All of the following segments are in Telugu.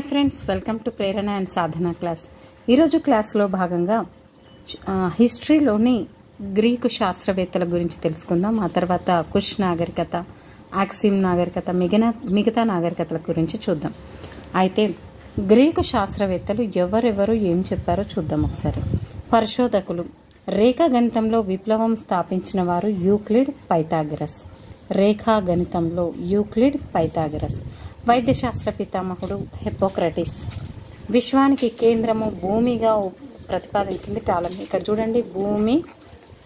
Friends, welcome to Prerana and Sadhana class. ఈరోజు క్లాస్లో భాగంగా హిస్టరీలోని గ్రీకు శాస్త్రవేత్తల గురించి తెలుసుకుందాం. ఆ తర్వాత కుష్ నాగరికత, ఆక్సిమ్ నాగరికత, మిగతా నాగరికతల గురించి చూద్దాం. అయితే గ్రీకు శాస్త్రవేత్తలు ఎవరెవరు ఏం చెప్పారో చూద్దాం ఒకసారి. పరిశోధకులు: రేఖాగణితంలో విప్లవం స్థాపించిన వారు యూక్లిడ్, పైథాగరస్. రేఖాగణితంలో యూక్లిడ్, పైథాగరస్. వైద్యశాస్త్ర పితామహుడు హిప్పోక్రటిస్. విశ్వానికి కేంద్రము భూమిగా ప్రతిపాదించింది టాలమీ. ఇక్కడ చూడండి, భూమి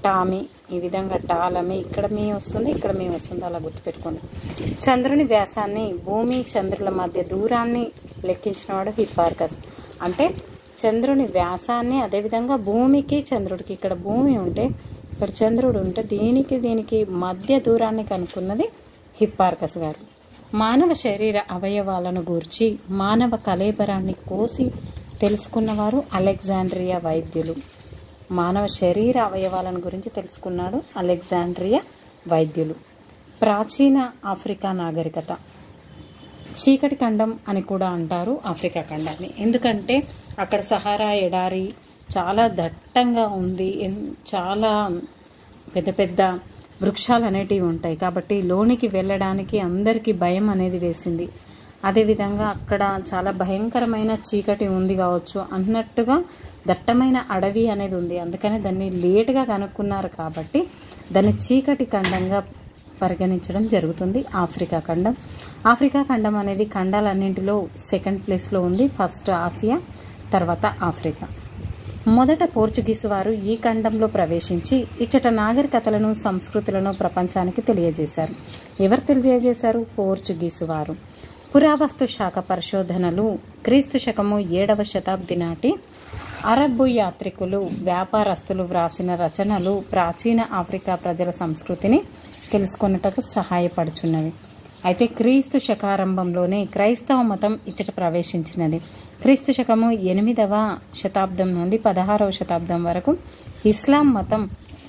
టామీ, ఈ విధంగా టాలమీ, ఇక్కడ మీ వస్తుంది, ఇక్కడ మీ వస్తుంది, అలా గుర్తుపెట్టుకోండి. చంద్రుని వ్యాసాన్ని, భూమి చంద్రుల మధ్య దూరాన్ని లెక్కించినవాడు హిప్పార్కస్. అంటే చంద్రుని వ్యాసాన్ని, అదేవిధంగా భూమికి చంద్రుడికి, ఇక్కడ భూమి ఉంటే ఇక్కడ చంద్రుడు ఉంటే దీనికి మధ్య దూరాన్ని కనుక్కున్నది హిప్పార్కస్ గారు. మానవ శరీర అవయవాలను గూర్చి మానవ కళేబరాన్ని కోసి తెలుసుకున్నవారు అలెగ్జాండ్రియా వైద్యులు. మానవ శరీర అవయవాలను గురించి తెలుసుకున్నాడు అలెగ్జాండ్రియా వైద్యులు. ప్రాచీన ఆఫ్రికా నాగరికత. చీకటి ఖండం అని కూడా అంటారు ఆఫ్రికా ఖండాన్ని, ఎందుకంటే అక్కడ సహారా ఎడారి చాలా దట్టంగా ఉంది, చాలా పెద్ద పెద్ద వృక్షాలు అనేటివి ఉంటాయి. కాబట్టి లోనికి వెళ్ళడానికి అందరికీ భయం అనేది వేసింది. అదేవిధంగా అక్కడ చాలా భయంకరమైన చీకటి ఉంది కావచ్చు అన్నట్టుగా దట్టమైన అడవి అనేది ఉంది. అందుకని దాన్ని లేటుగా కనుక్కున్నారు కాబట్టి దాన్ని చీకటి ఖండంగా పరిగణించడం జరుగుతుంది ఆఫ్రికా ఖండం. ఆఫ్రికా ఖండం అనేది ఖండాలన్నింటిలో సెకండ్ ప్లేస్లో ఉంది. ఫస్ట్ ఆసియా, తర్వాత ఆఫ్రికా. మొదట పోర్చుగీసు వారు ఈ ఖండంలో ప్రవేశించి ఇచ్చట నాగరికతలను, సంస్కృతులను ప్రపంచానికి తెలియజేశారు. ఎవరు తెలియజేశారు? పోర్చుగీసు వారు. పురావస్తు శాఖ పరిశోధనలు క్రీస్తు శకము 7వ శతాబ్ది నాటి అరబ్బు యాత్రికులు, వ్యాపారస్తులు వ్రాసిన రచనలు ప్రాచీన ఆఫ్రికా ప్రజల సంస్కృతిని తెలుసుకొనుటకు సహాయపడుచున్నవి. అయితే క్రీస్తు శకారంభంలోనే క్రైస్తవ మతం ఇచ్చట ప్రవేశించినది. క్రీస్తు శకము 8వ శతాబ్దం నుండి 16వ శతాబ్దం వరకు ఇస్లాం మతం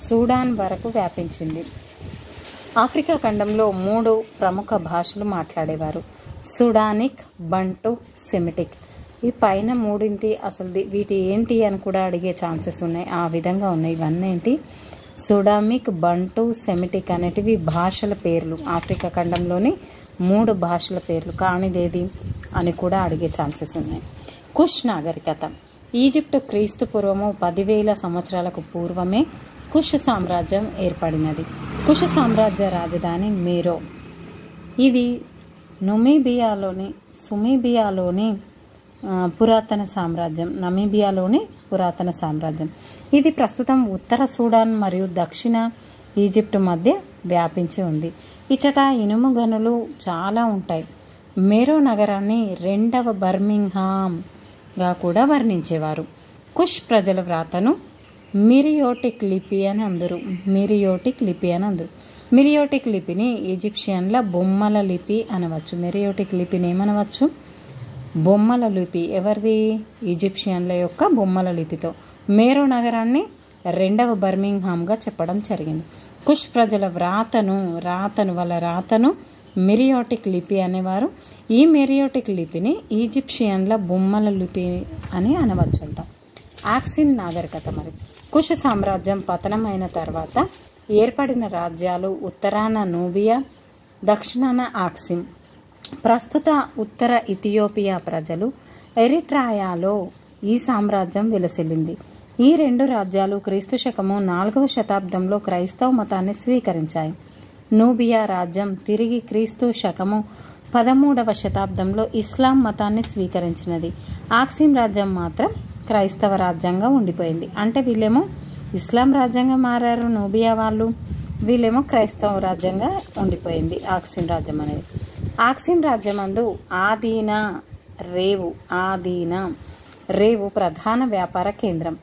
సూడాన్ వరకు వ్యాపించింది. ఆఫ్రికా ఖండంలో 3 ప్రముఖ భాషలు మాట్లాడేవారు: సుడానిక్, బంటు, సెమిటిక్. ఈ పైన మూడింటి అసలు వీటి ఏంటి అని కూడా అడిగే ఛాన్సెస్ ఉన్నాయి. ఆ విధంగా ఉన్నాయి. ఇవన్నీ ఏంటి? సుడామిక్, బంటు, సెమిటిక్ అనేటివి భాషల పేర్లు. ఆఫ్రికా ఖండంలోని 3 భాషల పేర్లు. కానిదేది అని కూడా అడిగే ఛాన్సెస్ ఉన్నాయి. కుష్ నాగరికత. ఈజిప్టు క్రీస్తు పూర్వము 10,000 సంవత్సరాలకు పూర్వమే కుష్ సామ్రాజ్యం ఏర్పడినది. కుష్ సామ్రాజ్య రాజధాని మేరో. ఇది సుమీబియాలోని పురాతన సామ్రాజ్యం. నమీబియాలోని పురాతన సామ్రాజ్యం. ఇది ప్రస్తుతం ఉత్తర సూడాన్ మరియు దక్షిణ ఈజిప్టు మధ్య వ్యాపించి ఉంది. ఇచ్చట ఇనుము గనులు ఉంటాయి. మేరో నగరాన్ని 2వ బర్మింగ్హామ్గా కూడా వర్ణించేవారు. కుష్ ప్రజల వ్రాతను మిరియోటిక్ లిపి అని అందరు. మిరియోటిక్ లిపిని ఈజిప్షియన్ల బొమ్మల లిపి అనవచ్చు. మిరియోటిక్ లిపిని ఏమనవచ్చు? బొమ్మల లిపి. ఎవరిది? ఈజిప్షియన్ల యొక్క బొమ్మల లిపితో మేరో నగరాన్ని 2వ బర్మింగ్హామ్గా చెప్పడం జరిగింది. కుష్ ప్రజల వాళ్ళ రాతను మిరియోటిక్ లిపి అనేవారు. ఈ మిరియోటిక్ లిపిని ఈజిప్షియన్ల బొమ్మల లిపి అని అనవచ్చంట. ఆక్సిమ్ నాగరికత. మరి కుష్ సామ్రాజ్యం పతనమైన తర్వాత ఏర్పడిన రాజ్యాలు ఉత్తరాన నూబియా, దక్షిణాన ఆక్సిమ్. ప్రస్తుత ఉత్తర ఇథియోపియా ప్రజలు ఎరిట్రాయాలో ఈ సామ్రాజ్యం విలసిల్లింది. ఈ 2 రాజ్యాలు క్రీస్తు శకము 4వ శతాబ్దంలో క్రైస్తవ మతాన్ని స్వీకరించాయి. నూబియా రాజ్యం తిరిగి క్రీస్తు శకము 13వ శతాబ్దంలో ఇస్లాం మతాన్ని స్వీకరించినది. ఆక్సిమ్ రాజ్యం మాత్రం క్రైస్తవ రాజ్యంగా ఉండిపోయింది. అంటే వీళ్ళేమో ఇస్లాం రాజ్యంగా మారారు నూబియా వాళ్ళు, వీళ్ళేమో క్రైస్తవ రాజ్యంగా ఉండిపోయింది ఆక్సిమ్ రాజ్యం అనేది. ఆక్సిమ్ రాజ్యమందు ఆదీనా రేవు ప్రధాన వ్యాపార కేంద్రం.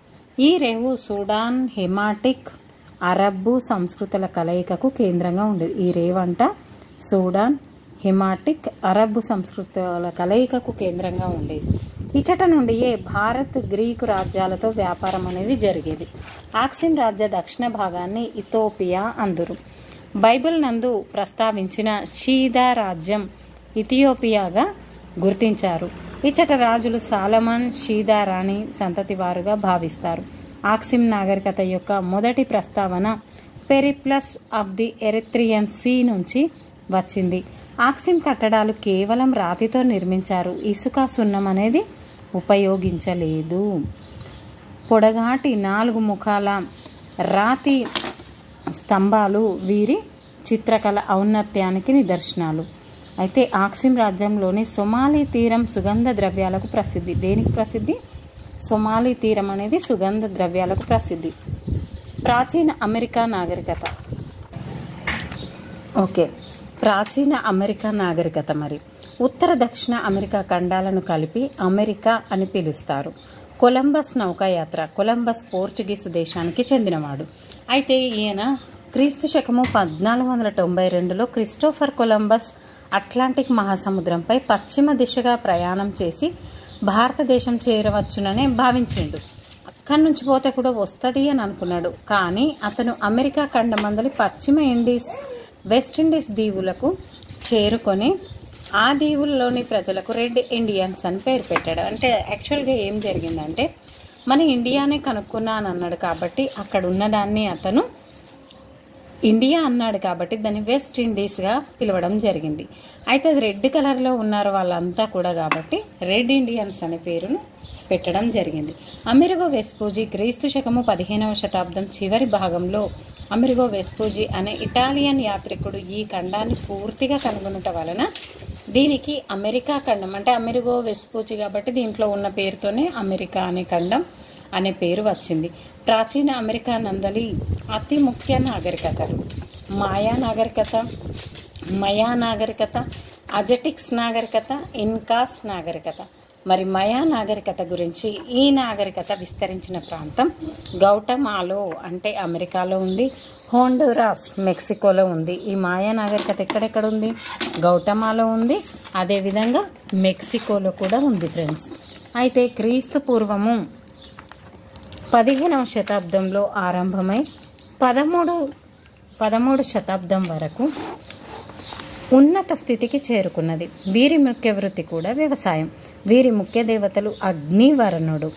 ఈ రేవు సూడాన్, హెమాటిక్, అరబ్బు సంస్కృతుల కలయికకు కేంద్రంగా ఉండేది. ఈ రేవు అంట సూడాన్, హెమాటిక్, అరబ్బు సంస్కృతుల కలయికకు కేంద్రంగా ఉండేది. ఇచ్చట నుండియే భారత్, గ్రీకు రాజ్యాలతో వ్యాపారం అనేది జరిగేది. ఆక్సిమ్ రాజ్య దక్షిణ భాగాన్ని ఇథోపియా అందురు. బైబిల్ నందు ప్రస్తావించిన షీదా రాజ్యం ఇథియోపియాగా గుర్తించారు. ఇచ్చట రాజులు సాలమన్, షీదారాణి సంతతి వారుగా భావిస్తారు. ఆక్సిం నాగరికత యొక్క మొదటి ప్రస్తావన Periplus of the Erythraean Sea నుంచి వచ్చింది. ఆక్సిం కట్టడాలు కేవలం రాతితో నిర్మించారు. ఇసుక, సున్నం అనేది ఉపయోగించలేదు. పొడగాటి 4 ముఖాల రాతి స్తంభాలు వీరి చిత్రకళ ఔన్నత్యానికి నిదర్శనాలు. అయితే ఆక్సిం రాజ్యంలోని సొమాలి తీరం సుగంధ ద్రవ్యాలకు ప్రసిద్ధి. దేనికి ప్రసిద్ధి? సొమాలి తీరం అనేది సుగంధ ద్రవ్యాలకు ప్రసిద్ధి. ప్రాచీన అమెరికా నాగరికత. ఓకే, ప్రాచీన అమెరికా నాగరికత మరి ఉత్తర దక్షిణ అమెరికా ఖండాలను కలిపి అమెరికా అని పిలుస్తారు. కొలంబస్ నౌకాయాత్ర. కొలంబస్ పోర్చుగీసు దేశానికి చెందినవాడు. అయితే ఈయన క్రీస్తు శకము 1492లో క్రిస్టోఫర్ కొలంబస్ అట్లాంటిక్ మహాసముద్రంపై పశ్చిమ దిశగా ప్రయాణం చేసి భారతదేశం చేరవచ్చుననే భావించిండు. అక్కడి నుంచి పోతే కూడా వస్తుంది అని అనుకున్నాడు. కానీ అతను అమెరికా ఖండమందలి పశ్చిమ ఇండీస్, వెస్ట్ ఇండీస్ దీవులకు చేరుకొని ఆ దీవుల్లోని ప్రజలకు రెడ్ ఇండియన్స్ అని పేరు పెట్టాడు. అంటే యాక్చువల్గా ఏం జరిగిందంటే మన ఇండియానే కనుక్కున్నా అని అన్నాడు కాబట్టి అక్కడ ఉన్నదాన్ని అతను ఇండియా అన్నాడు కాబట్టి దాన్ని వెస్ట్ ఇండీస్గా పిలవడం జరిగింది. అయితే అది రెడ్ కలర్లో ఉన్నారు వాళ్ళంతా కూడా కాబట్టి రెడ్ ఇండియన్స్ అనే పేరును పెట్టడం జరిగింది. అమెరిగో వెస్పూజీ క్రీస్తు శకము 15వ శతాబ్దం చివరి భాగంలో అమెరిగో వెస్పూజీ అనే ఇటాలియన్ యాత్రికుడు ఈ ఖండాన్ని పూర్తిగా కనుగొనటం వలన దీనికి అమెరికా ఖండం అంటే అమెరిగో వెస్పూజీ కాబట్టి దీంట్లో ఉన్న పేరుతోనే అమెరికా అనే ఖండం అనే పేరు వచ్చింది. ప్రాచీన అమెరికా నందలి అతి ముఖ్య నాగరికతలు మాయా నాగరికత, అజటిక్స్ నాగరికత, ఇన్కాస్ నాగరికత. మరి మయా నాగరికత గురించి, ఈ నాగరికత విస్తరించిన ప్రాంతం గౌటమాలో అంటే అమెరికాలో ఉంది, హోండురాస్ మెక్సికోలో ఉంది. ఈ మాయా నాగరికత ఎక్కడెక్కడ ఉంది? గౌటమాలో ఉంది, అదేవిధంగా మెక్సికోలో కూడా ఉంది ఫ్రెండ్స్. అయితే క్రీస్తు పూర్వము 15వ శతాబ్దంలో ఆరంభమై 13వ శతాబ్దం వరకు ఉన్నత స్థితికి చేరుకున్నది. వీరి ముఖ్య వృత్తి కూడా వ్యవసాయం. వీరి ముఖ్య దేవతలు అగ్ని, వరుణుడు.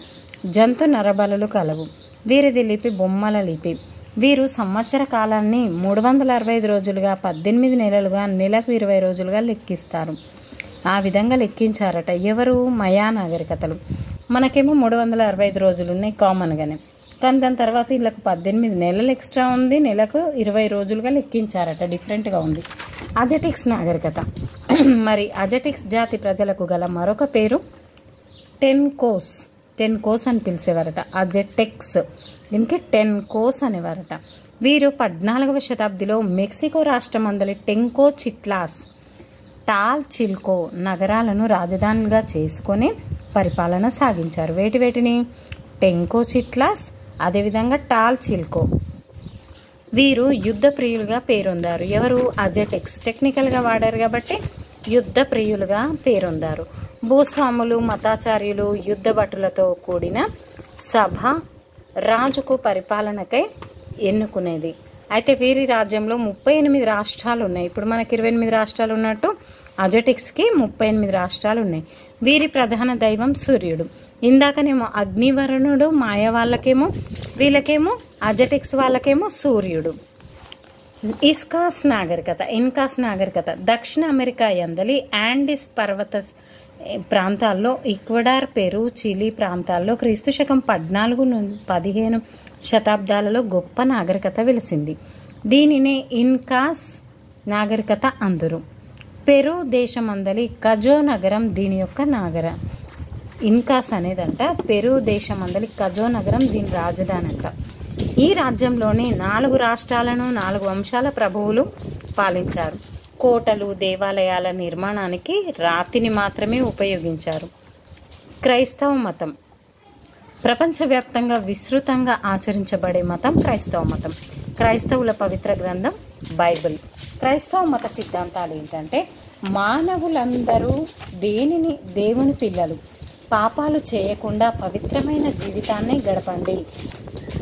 జంతు నరబలులు కలవు. వీరిది లిపి బొమ్మల లిపి. వీరు సంవత్సర కాలాన్ని 365 రోజులుగా, 18 నెలలుగా, నెలకు 20 రోజులుగా లెక్కిస్తారు. ఆ విధంగా లెక్కించారట ఎవరు? మయా నాగరికతలు. మనకేమో 365 రోజులు ఉన్నాయి కామన్గానే, కానీ దాని తర్వాత వీళ్ళకు 18 నెలలు ఎక్స్ట్రా ఉంది, నెలకు 20 రోజులుగా లెక్కించారట. డిఫరెంట్గా ఉంది. అజటిక్స్ నాగరికత. మరి అజటిక్స్ జాతి ప్రజలకు గల మరొక పేరు టెన్కోస్ అని పిలిచేవారట. అజటెక్స్ దీనికి టెన్కోస్ అనేవారట. వీరు 14వ శతాబ్దిలో మెక్సికో రాష్ట్రమందలి టెంకో చిట్లాస్, టాల్ చిల్కో నగరాలను రాజధానులుగా చేసుకొని పరిపాలన సాగించారు. వేటిని? టెంకో చిట్లాస్, అదేవిధంగా టాల్ చిల్కో. వీరు యుద్ధ ప్రియులుగా పేరొందారు. ఎవరు? అజటెక్స్. టెక్నికల్గా వాడారు కాబట్టి యుద్ధ ప్రియులుగా పేరొందారు. భూస్వాములు, మతాచార్యులు, యుద్ధ భటులతో కూడిన సభ రాజుకు పరిపాలనకై ఎన్నుకునేది. అయితే వీరి రాజ్యంలో 38 రాష్ట్రాలు ఉన్నాయి. ఇప్పుడు మనకి 28 రాష్ట్రాలు ఉన్నట్టు అజటెక్స్కి 38 రాష్ట్రాలు ఉన్నాయి. వీరి ప్రధాన దైవం సూర్యుడు. ఇందాకనేమో అగ్నివరుణుడు మాయ వాళ్ళకేమో, వీళ్ళకేమో అజటెక్స్ వాళ్ళకేమో సూర్యుడు. ఇన్కాస్ నాగరికత దక్షిణ అమెరికా యందలి యాండిస్ పర్వత ప్రాంతాల్లో ఈక్వెడార్, పెరు, చిలీ ప్రాంతాల్లో క్రీస్తు శకం 14-15 శతాబ్దాలలో గొప్ప నాగరికత వెలిసింది. దీనినే ఇన్కాస్ నాగరికత అందురు. పెరు దేశమందలి కజో నగరం దీని యొక్క నాగరం. ఇన్కాస్ అనేదంట పెరు దేశమందలి కజో నగరం దీని రాజధానంట. ఈ రాజ్యంలోని 4 రాష్ట్రాలను 4 వంశాల ప్రభువులు పాలించారు. కోటలు, దేవాలయాల నిర్మాణానికి రాతిని మాత్రమే ఉపయోగించారు. క్రైస్తవ మతం ప్రపంచవ్యాప్తంగా విస్తృతంగా ఆచరించబడే మతం క్రైస్తవ మతం. క్రైస్తవుల పవిత్ర గ్రంథం బైబిల్. క్రైస్తవ మత సిద్ధాంతాలు ఏంటంటే మానవులందరూ దేవుని పిల్లలు, పాపాలు చేయకుండా పవిత్రమైన జీవితాన్ని గడపండి,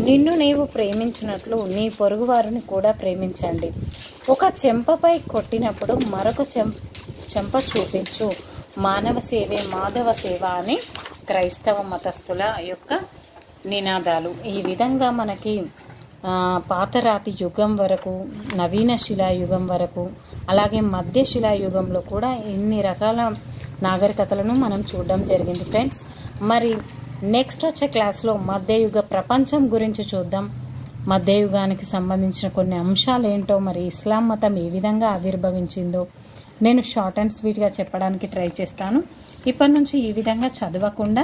నిన్ను నీవు ప్రేమించినట్లు నీ పొరుగువారిని కూడా ప్రేమించండి, ఒక చెంపపై కొట్టినప్పుడు మరొక చెంప చూపించు, మానవ సేవే మాధవ సేవ అని క్రైస్తవ మతస్థుల యొక్క నినాదాలు. ఈ విధంగా మనకి పాతరాతి యుగం వరకు, నవీన శిలాయుగం వరకు, అలాగే మధ్య శిలాయుగంలో కూడా ఇన్ని రకాల నాగరికతలను మనం చూడడం జరిగింది ఫ్రెండ్స్. మరి నెక్స్ట్ వచ్చే క్లాస్లో మధ్యయుగ ప్రపంచం గురించి చూద్దాం. మధ్యయుగానికి సంబంధించిన కొన్ని అంశాలు ఏంటో, మరి ఇస్లాం మతం ఏ విధంగా ఆవిర్భవించిందో నేను షార్ట్ అండ్ స్వీట్గా చెప్పడానికి ట్రై చేస్తాను. ఇప్పటి నుంచి ఈ విధంగా చదవకుండా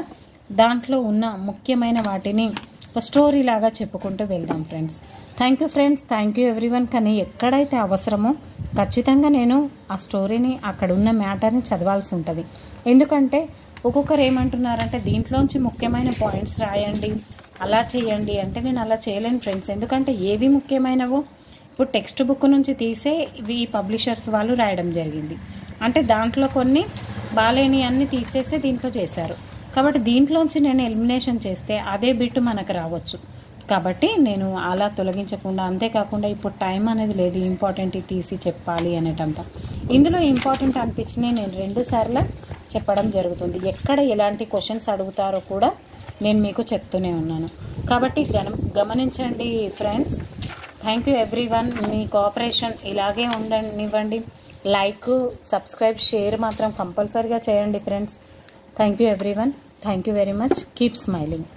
దాంట్లో ఉన్న ముఖ్యమైన వాటిని ఒక స్టోరీ లాగా చెప్పుకుంటూ వెళ్దాం friends. Thank you friends, thank you everyone. కానీ ఎక్కడైతే అవసరమో ఖచ్చితంగా నేను ఆ స్టోరీని, అక్కడ ఉన్న మ్యాటర్ని చదవాల్సి ఉంటుంది. ఎందుకంటే ఒక్కొక్కరు ఏమంటున్నారంటే దీంట్లోంచి ముఖ్యమైన పాయింట్స్ రాయండి, అలా చేయండి అంటే నేను అలా చేయలేను ఫ్రెండ్స్. ఎందుకంటే ఏవి ముఖ్యమైనవో ఇప్పుడు టెక్స్ట్ బుక్ నుంచి తీసే ఇవి పబ్లిషర్స్ వాళ్ళు రాయడం జరిగింది. అంటే దాంట్లో కొన్ని బాలేని అన్నీ తీసేసే దీంట్లో చేశారు. కాబట్టి దీంట్లోంచి నేను ఎలిమినేషన్ చేస్తే అదే బిట్ మనకు రావచ్చు. కాబట్టి నేను అలా తొలగించకుండా, అంతేకాకుండా ఇప్పుడు టైం అనేది లేదు ఇంపార్టెంట్ తీసి చెప్పాలి అనేటంత. ఇందులో ఇంపార్టెంట్ అనిపించినవి నేను 2 సార్లు చెప్పడం జరుగుతుంది. ఎక్కడ ఎలాంటి క్వశ్చన్స్ అడుగుతారో కూడా నేను మీకు చెప్తూనే ఉన్నాను. కాబట్టి గమనించండి friends. Thank you everyone. Me cooperation ఇలాగే ఉండనివ్వండి. లైక్, సబ్స్క్రైబ్, షేర్ మాత్రం కంపల్సరీగా చేయండి friends. Thank you everyone. Thank you very much. Keep smiling.